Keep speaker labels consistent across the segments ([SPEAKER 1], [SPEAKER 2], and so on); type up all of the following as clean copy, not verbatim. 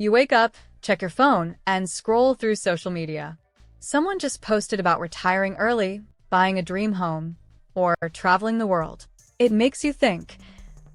[SPEAKER 1] You wake up, check your phone, and scroll through social media. Someone just posted about retiring early, buying a dream home, or traveling the world. It makes you think,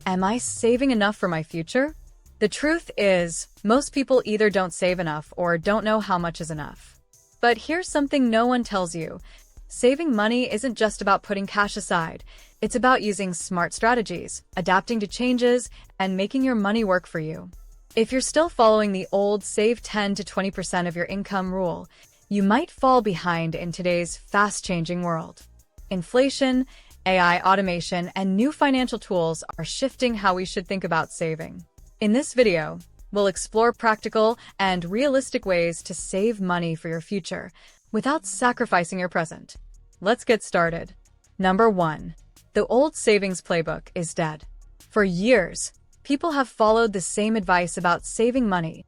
[SPEAKER 1] am I saving enough for my future? The truth is, most people either don't save enough or don't know how much is enough. But here's something no one tells you. Saving money isn't just about putting cash aside. It's about using smart strategies, adapting to changes, and making your money work for you. If you're still following the old save 10 to 20% of your income rule, you might fall behind in today's fast-changing world. Inflation, AI automation, and new financial tools are shifting how we should think about saving. In this video, we'll explore practical and realistic ways to save money for your future without sacrificing your present. Let's get started. Number 1. The old savings playbook is dead. For years, people have followed the same advice about saving money.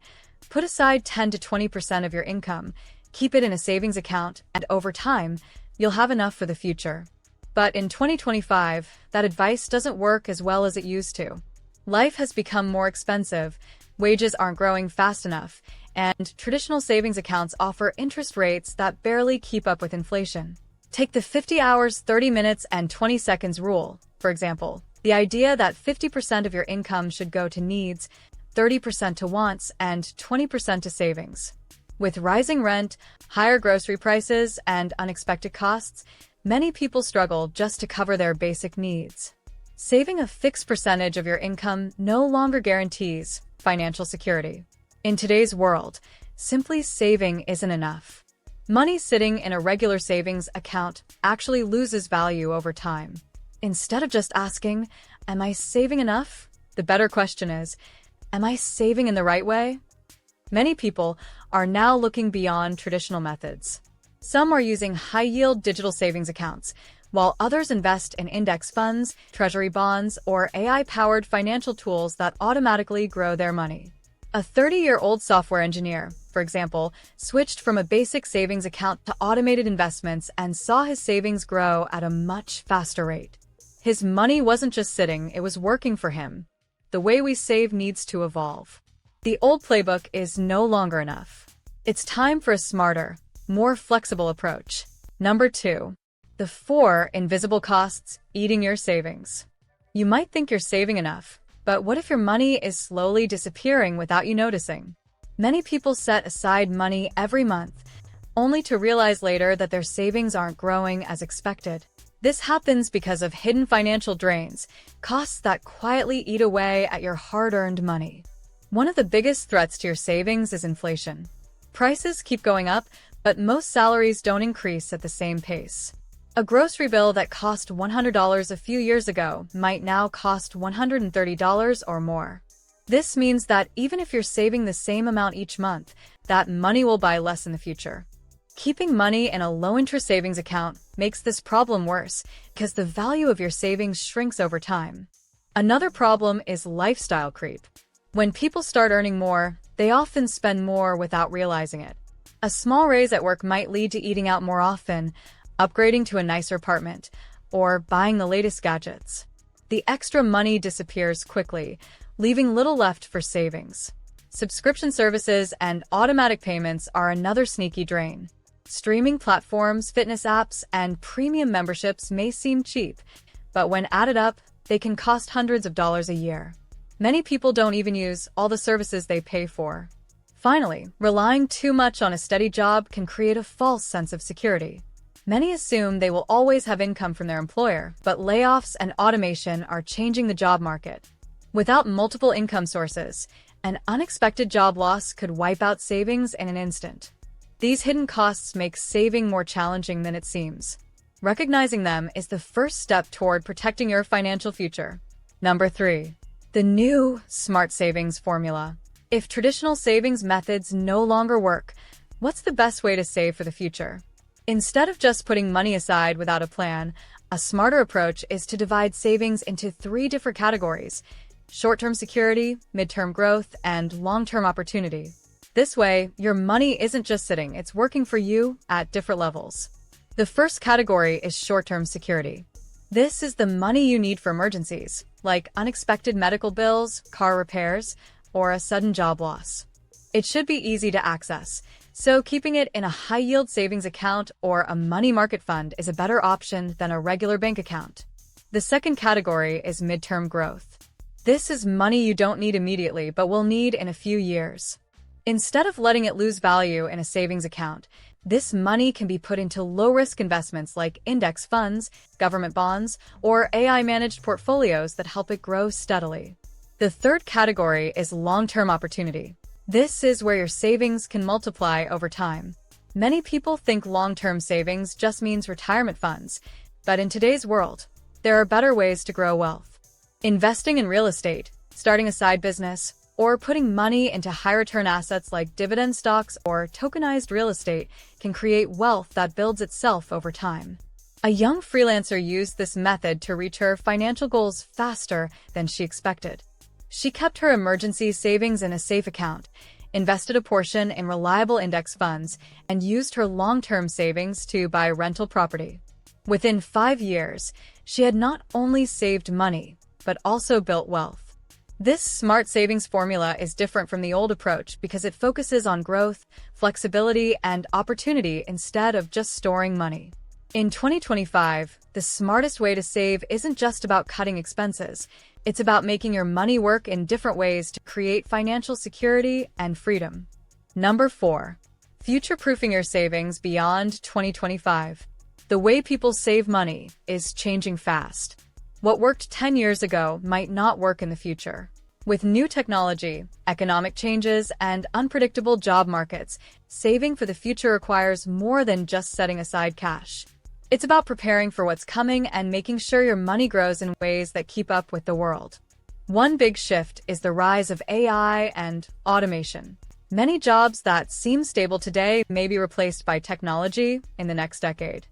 [SPEAKER 1] Put aside 10 to 20% of your income, keep it in a savings account, and over time, you'll have enough for the future. But in 2025, that advice doesn't work as well as it used to. Life has become more expensive, wages aren't growing fast enough, and traditional savings accounts offer interest rates that barely keep up with inflation. Take the 50 hours, 30 minutes, and 20 seconds rule, for example. The idea that 50% of your income should go to needs, 30% to wants, and 20% to savings. With rising rent, higher grocery prices, and unexpected costs, many people struggle just to cover their basic needs. Saving a fixed percentage of your income no longer guarantees financial security. In today's world, simply saving isn't enough. Money sitting in a regular savings account actually loses value over time. Instead of just asking, am I saving enough? The better question is, am I saving in the right way? Many people are now looking beyond traditional methods. Some are using high-yield digital savings accounts, while others invest in index funds, treasury bonds, or AI-powered financial tools that automatically grow their money. A 30-year-old software engineer, for example, switched from a basic savings account to automated investments and saw his savings grow at a much faster rate. His money wasn't just sitting, it was working for him. The way we save needs to evolve. The old playbook is no longer enough. It's time for a smarter, more flexible approach. Number 2. The 4 invisible costs eating your savings. You might think you're saving enough, but what if your money is slowly disappearing without you noticing? Many people set aside money every month, only to realize later that their savings aren't growing as expected. This happens because of hidden financial drains, costs that quietly eat away at your hard-earned money. One of the biggest threats to your savings is inflation. Prices keep going up, but most salaries don't increase at the same pace. A grocery bill that cost $100 a few years ago might now cost $130 or more. This means that even if you're saving the same amount each month, that money will buy less in the future. Keeping money in a low-interest savings account makes this problem worse because the value of your savings shrinks over time. Another problem is lifestyle creep. When people start earning more, they often spend more without realizing it. A small raise at work might lead to eating out more often, upgrading to a nicer apartment, or buying the latest gadgets. The extra money disappears quickly, leaving little left for savings. Subscription services and automatic payments are another sneaky drain. Streaming platforms, fitness apps, and premium memberships may seem cheap, but when added up, they can cost hundreds of dollars a year. Many people don't even use all the services they pay for. Finally, relying too much on a steady job can create a false sense of security. Many assume they will always have income from their employer, but layoffs and automation are changing the job market. Without multiple income sources, an unexpected job loss could wipe out savings in an instant. These hidden costs make saving more challenging than it seems. Recognizing them is the first step toward protecting your financial future. Number 3. The new smart savings formula. If traditional savings methods no longer work, what's the best way to save for the future? Instead of just putting money aside without a plan, a smarter approach is to divide savings into 3 different categories: short-term security, mid-term growth, and long-term opportunity. This way, your money isn't just sitting, it's working for you at different levels. The first category is short-term security. This is the money you need for emergencies, like unexpected medical bills, car repairs, or a sudden job loss. It should be easy to access, so keeping it in a high-yield savings account or a money market fund is a better option than a regular bank account. The second category is midterm growth. This is money you don't need immediately but will need in a few years. Instead of letting it lose value in a savings account, this money can be put into low-risk investments like index funds, government bonds, or AI-managed portfolios that help it grow steadily. The third category is long-term opportunity. This is where your savings can multiply over time. Many people think long-term savings just means retirement funds, but in today's world, there are better ways to grow wealth. Investing in real estate, starting a side business, or putting money into high-return assets like dividend stocks or tokenized real estate can create wealth that builds itself over time. A young freelancer used this method to reach her financial goals faster than she expected. She kept her emergency savings in a safe account, invested a portion in reliable index funds, and used her long-term savings to buy rental property. Within 5 years, she had not only saved money, but also built wealth. This smart savings formula is different from the old approach because it focuses on growth, flexibility, and opportunity instead of just storing money. In 2025, the smartest way to save isn't just about cutting expenses. It's about making your money work in different ways to create financial security and freedom. Number 4. Future-proofing your savings beyond 2025. The way people save money is changing fast. What worked 10 years ago might not work in the future. With new technology, economic changes, and unpredictable job markets, saving for the future requires more than just setting aside cash. It's about preparing for what's coming and making sure your money grows in ways that keep up with the world. One big shift is the rise of AI and automation. Many jobs that seem stable today may be replaced by technology in the next decade.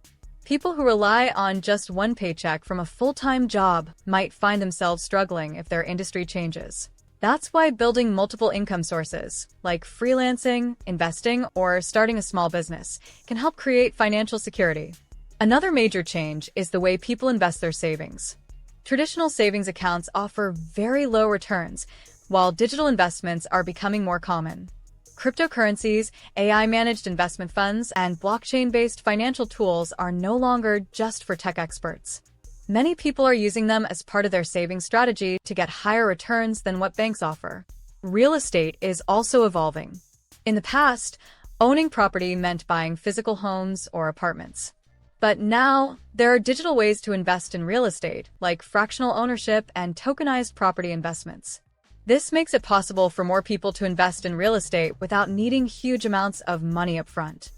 [SPEAKER 1] People who rely on just one paycheck from a full-time job might find themselves struggling if their industry changes. That's why building multiple income sources, like freelancing, investing, or starting a small business, can help create financial security. Another major change is the way people invest their savings. Traditional savings accounts offer very low returns, while digital investments are becoming more common. Cryptocurrencies, AI-managed investment funds, and blockchain-based financial tools are no longer just for tech experts. Many people are using them as part of their saving strategy to get higher returns than what banks offer. Real estate is also evolving. In the past, owning property meant buying physical homes or apartments. But now, there are digital ways to invest in real estate, like fractional ownership and tokenized property investments. This makes it possible for more people to invest in real estate without needing huge amounts of money upfront.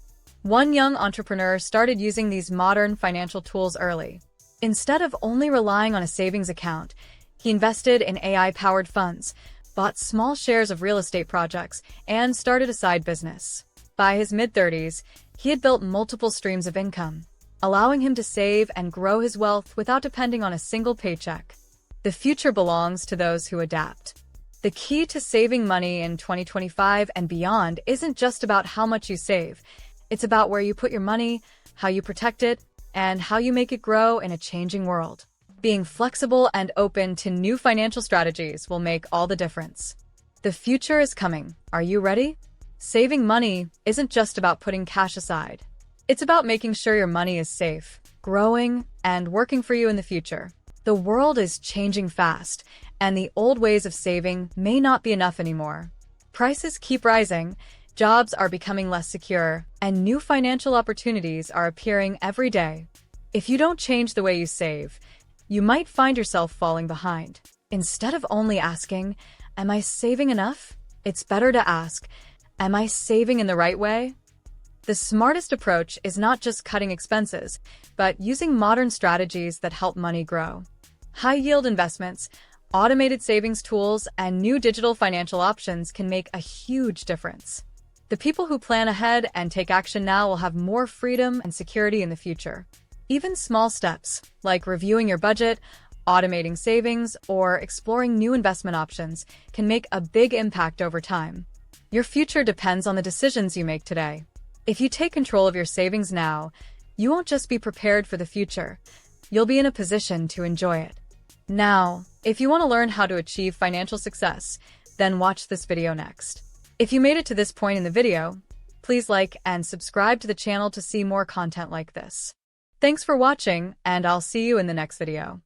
[SPEAKER 1] One young entrepreneur started using these modern financial tools early. Instead of only relying on a savings account, he invested in AI-powered funds, bought small shares of real estate projects, and started a side business. By his mid-30s, he had built multiple streams of income, allowing him to save and grow his wealth without depending on a single paycheck. The future belongs to those who adapt. The key to saving money in 2025 and beyond isn't just about how much you save. It's about where you put your money, how you protect it, and how you make it grow in a changing world. Being flexible and open to new financial strategies will make all the difference. The future is coming. Are you ready? Saving money isn't just about putting cash aside. It's about making sure your money is safe, growing, and working for you in the future. The world is changing fast, and the old ways of saving may not be enough anymore. Prices keep rising, jobs are becoming less secure, and new financial opportunities are appearing every day. If you don't change the way you save, you might find yourself falling behind. Instead of only asking, "Am I saving enough?" it's better to ask, "Am I saving in the right way?" The smartest approach is not just cutting expenses, but using modern strategies that help money grow. High-yield investments, automated savings tools, and new digital financial options can make a huge difference. The people who plan ahead and take action now will have more freedom and security in the future. Even small steps, like reviewing your budget, automating savings, or exploring new investment options, can make a big impact over time. Your future depends on the decisions you make today. If you take control of your savings now, you won't just be prepared for the future, you'll be in a position to enjoy it. Now, if you want to learn how to achieve financial success, then watch this video next. If you made it to this point in the video, please like and subscribe to the channel to see more content like this. Thanks for watching, and I'll see you in the next video.